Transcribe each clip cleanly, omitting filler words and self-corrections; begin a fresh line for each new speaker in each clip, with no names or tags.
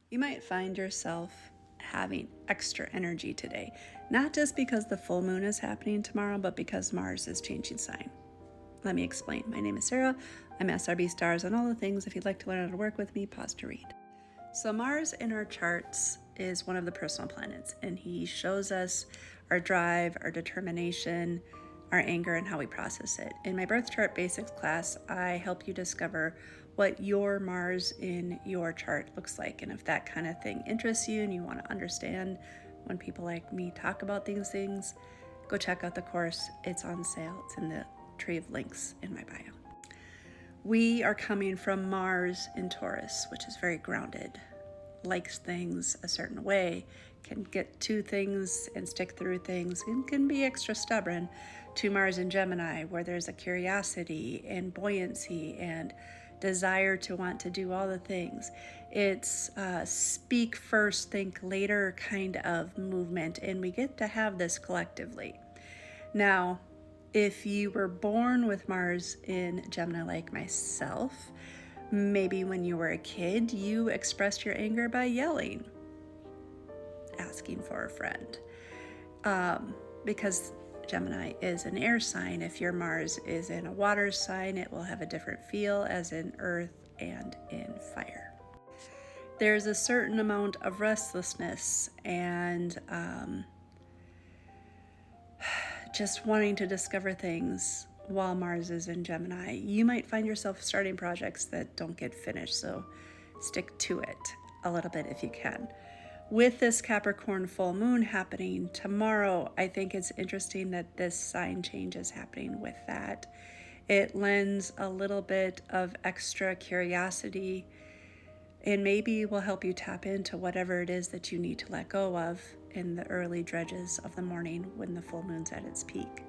You might find yourself having extra energy today, not just because the full moon is happening tomorrow, but because Mars is changing sign. Let me explain. My name is Sarah. I'm SRB Stars on all the things. If you'd like to learn how to work with me, pause to read. So Mars in our charts is one of the personal planets, and he shows us our drive, our determination, our anger, and how we process it. In my birth chart basics class, I help you discover what your Mars in your chart looks like. And if that kind of thing interests you and you want to understand when people like me talk about these things, go check out the course. It's on sale. It's in the tree of links in my bio. We are coming from Mars in Taurus, which is very grounded, likes things a certain way, can get to things and stick through things, and can be extra stubborn, to Mars in Gemini, where there's a curiosity and buoyancy and desire to want to do all the things. It's speak first, think later kind of movement, and we get to have this collectively. Now, if you were born with Mars in Gemini like myself, maybe when you were a kid, you expressed your anger by yelling, asking for a friend. Because Gemini is an air sign, if your Mars is in a water sign, it will have a different feel as in earth and in fire. There's a certain amount of restlessness and just wanting to discover things while Mars is in Gemini. You might find yourself starting projects that don't get finished, so stick to it a little bit if you can. With this Capricorn full moon happening tomorrow, I think it's interesting that this sign change is happening with that. It lends a little bit of extra curiosity and maybe will help you tap into whatever it is that you need to let go of in the early dredges of the morning when the full moon's at its peak.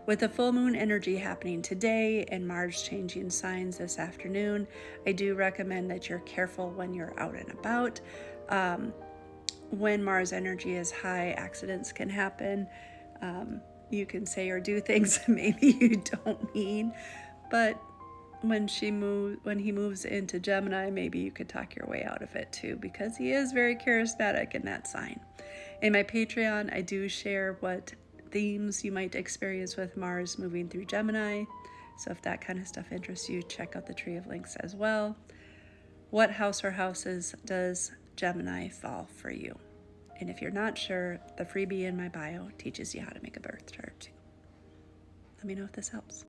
With the full moon energy happening today and Mars changing signs this afternoon, I do recommend that you're careful when you're out and about. When Mars energy is high, accidents can happen. You can say or do things that maybe you don't mean, but when he moves into Gemini, maybe you could talk your way out of it too, because he is very charismatic in that sign. In my Patreon, I do share what themes you might experience with Mars moving through Gemini. So if that kind of stuff interests you, check out the tree of links as well. What house or houses does Gemini fall for you? And if you're not sure, the freebie in my bio teaches you how to make a birth chart too. Let me know if this helps.